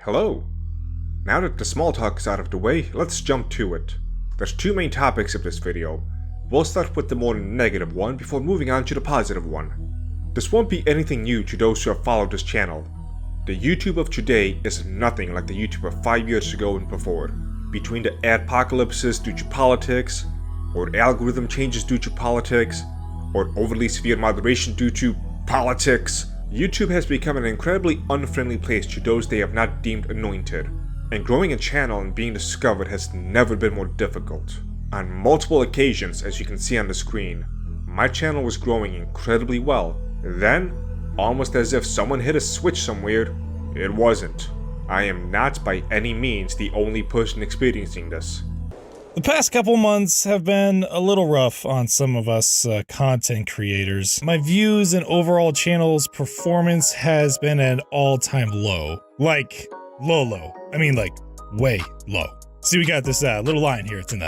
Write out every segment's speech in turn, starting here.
Hello! Now that the small talk is out of the way, let's jump to it. There's two main topics of this video. We'll start with the more negative one before moving on to the positive one. This won't be anything new to those who have followed this channel. The YouTube of today is nothing like the YouTube of 5 years ago and before. Between the adpocalypses due to politics, or algorithm changes due to politics, or overly severe moderation due to politics, YouTube has become an incredibly unfriendly place to those they have not deemed anointed. And growing a channel and being discovered has never been more difficult. On multiple occasions, as you can see on the screen, my channel was growing incredibly well. Then, almost as if someone hit a switch somewhere, it wasn't. I am not by any means the only person experiencing this. The past couple months have been a little rough on some of us content creators. My views and overall channel's performance has been at an all-time low. Like, low. I mean, like, way low. See, we got this little line here. It's in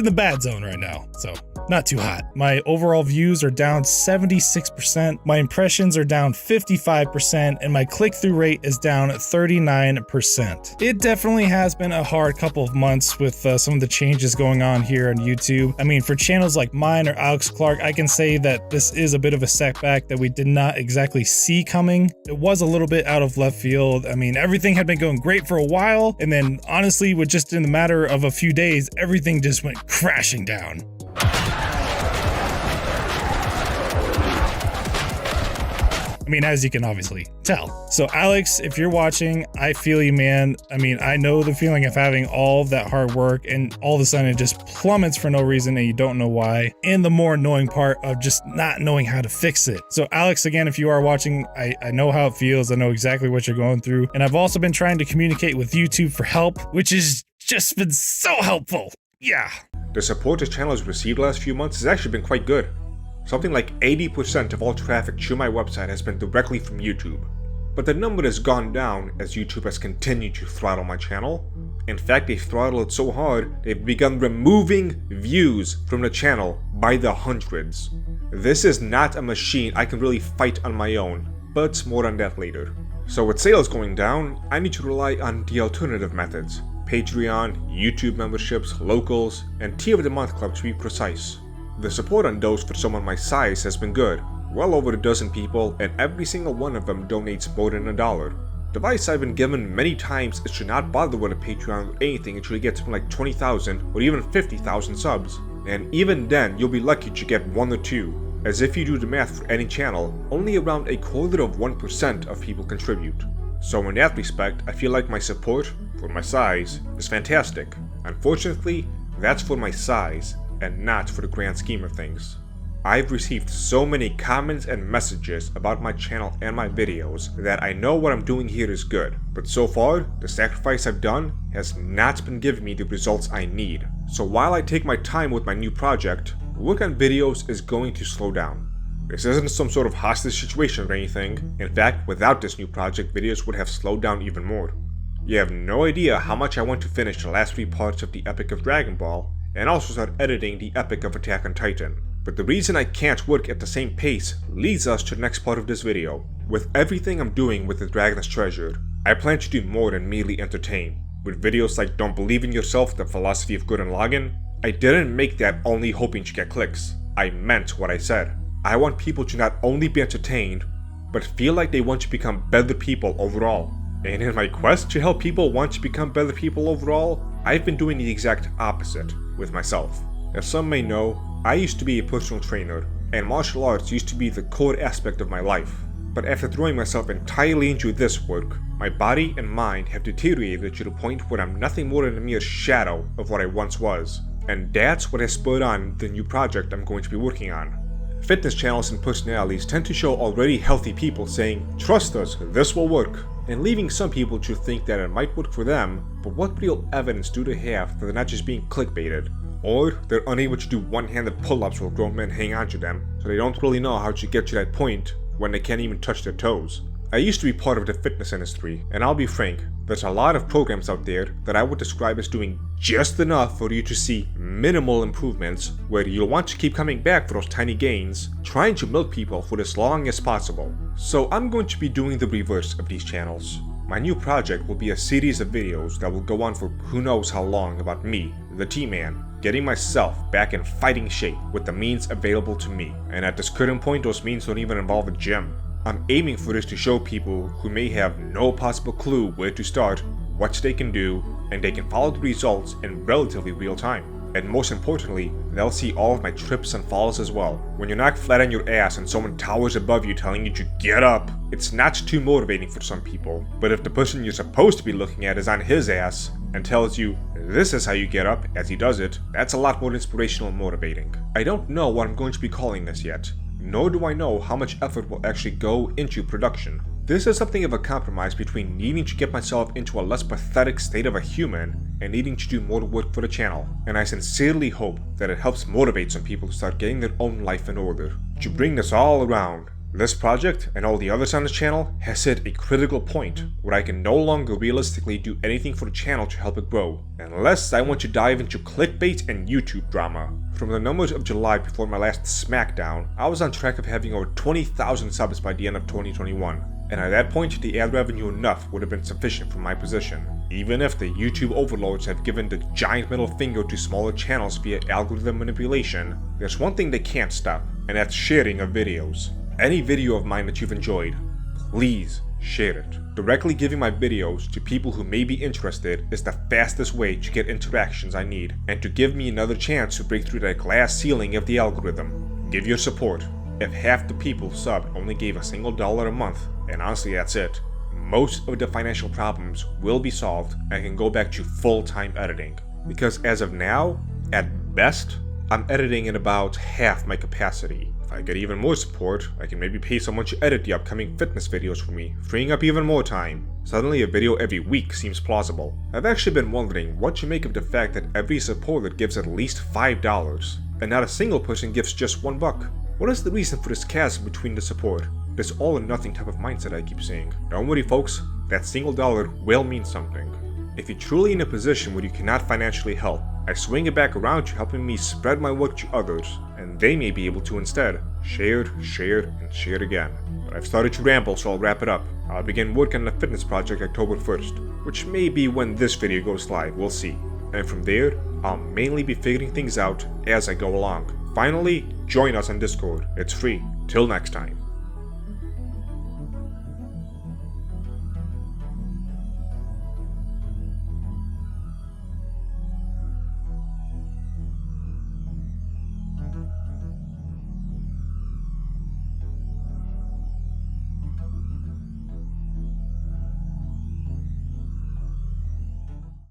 the bad zone right now, so not too hot. My overall views are down 76%, my impressions are down 55%, and my click-through rate is down 39%. It definitely has been a hard couple of months with some of the changes going on here on YouTube. I mean, for channels like mine or Alex Clark, I can say that this is a bit of a setback that we did not exactly see coming. It was a little bit out of left field. I mean, everything had been going great for a while, and then honestly, with just in the matter of a few days, everything just went crashing down. I mean, as you can obviously tell. So Alex, if you're watching, I feel you, man. I mean, I know the feeling of having all of that hard work and all of a sudden it just plummets for no reason and you don't know why. And the more annoying part of just not knowing how to fix it. So Alex, again, if you are watching, I know how it feels. I know exactly what you're going through. And I've also been trying to communicate with YouTube for help, which has just been so helpful. Yeah. The support this channel has received the last few months has actually been quite good. Something like 80% of all traffic to my website has been directly from YouTube. But the number has gone down as YouTube has continued to throttle my channel. In fact, they throttle it so hard, they've begun removing views from the channel by the hundreds. This is not a machine I can really fight on my own, but more on that later. So with sales going down, I need to rely on the alternative methods. Patreon, YouTube memberships, locals, and tier of the month club to be precise. The support on those for someone my size has been good, well over a dozen people, and every single one of them donates more than $1. The advice I've been given many times is to not bother with a Patreon or anything until you get to like 20,000 or even 50,000 subs. And even then, you'll be lucky to get 1 or 2, as if you do the math for any channel, only around 1/4% of people contribute. So in that respect, I feel like my support, for my size, is fantastic. Unfortunately, that's for my size, and not for the grand scheme of things. I've received so many comments and messages about my channel and my videos that I know what I'm doing here is good, but so far, the sacrifice I've done has not been giving me the results I need. So while I take my time with my new project, work on videos is going to slow down. This isn't some sort of hostage situation or anything. In fact, without this new project, videos would have slowed down even more. You have no idea how much I want to finish the last 3 parts of the Epic of Dragon Ball, and also start editing the Epic of Attack on Titan. But the reason I can't work at the same pace leads us to the next part of this video. With everything I'm doing with the Dragon's Treasure, I plan to do more than merely entertain. With videos like Don't Believe in Yourself, The Philosophy of Good and Login, I didn't make that only hoping to get clicks. I meant what I said. I want people to not only be entertained, but feel like they want to become better people overall. And in my quest to help people want to become better people overall, I've been doing the exact opposite with myself. As some may know, I used to be a personal trainer, and martial arts used to be the core aspect of my life. But after throwing myself entirely into this work, my body and mind have deteriorated to the point where I'm nothing more than a mere shadow of what I once was. And that's what has spurred on the new project I'm going to be working on. Fitness channels and personalities tend to show already healthy people saying, "Trust us, this will work," and leaving some people to think that it might work for them, but what real evidence do they have that they're not just being clickbaited? Or they're unable to do one-handed pull-ups while grown men hang on to them, so they don't really know how to get to that point when they can't even touch their toes. I used to be part of the fitness industry, and I'll be frank, there's a lot of programs out there that I would describe as doing just enough for you to see minimal improvements, where you'll want to keep coming back for those tiny gains, trying to milk people for as long as possible. So I'm going to be doing the reverse of these channels. My new project will be a series of videos that will go on for who knows how long about me, the T-Man, getting myself back in fighting shape with the means available to me. And at this current point, those means don't even involve a gym. I'm aiming for this to show people who may have no possible clue where to start, what they can do, and they can follow the results in relatively real time. And most importantly, they'll see all of my trips and falls as well. When you're knocked flat on your ass and someone towers above you telling you to get up, it's not too motivating for some people. But if the person you're supposed to be looking at is on his ass and tells you, this is how you get up as he does it, that's a lot more inspirational and motivating. I don't know what I'm going to be calling this yet, nor do I know how much effort will actually go into production. This is something of a compromise between needing to get myself into a less pathetic state of a human and needing to do more work for the channel, and I sincerely hope that it helps motivate some people to start getting their own life in order. To bring this all around, this project and all the others on this channel has hit a critical point where I can no longer realistically do anything for the channel to help it grow, unless I want to dive into clickbait and YouTube drama. From the numbers of July before my last SmackDown, I was on track of having over 20,000 subs by the end of 2021. And at that point, the ad revenue enough would have been sufficient for my position. Even if the YouTube overlords have given the giant middle finger to smaller channels via algorithm manipulation, there's one thing they can't stop, and that's sharing of videos. Any video of mine that you've enjoyed, please share it. Directly giving my videos to people who may be interested is the fastest way to get interactions I need, and to give me another chance to break through that glass ceiling of the algorithm. Give your support. If half the people sub only gave a single $1 a month, and honestly that's it, most of the financial problems will be solved and I can go back to full-time editing. Because as of now, at best, I'm editing at about half my capacity. If I get even more support, I can maybe pay someone to edit the upcoming fitness videos for me, freeing up even more time. Suddenly a video every week seems plausible. I've actually been wondering what to make of the fact that every supporter gives at least $5, and not a single person gives just $1. What is the reason for this chasm between the support? This all or nothing type of mindset I keep saying. Don't worry folks, that single dollar will mean something. If you're truly in a position where you cannot financially help, I swing it back around to helping me spread my work to others, and they may be able to instead share, and share again. But I've started to ramble, so I'll wrap it up. I'll begin work on the fitness project October 1st, which may be when this video goes live, we'll see. And from there, I'll mainly be figuring things out as I go along. Finally, join us on Discord. It's free. Till next time.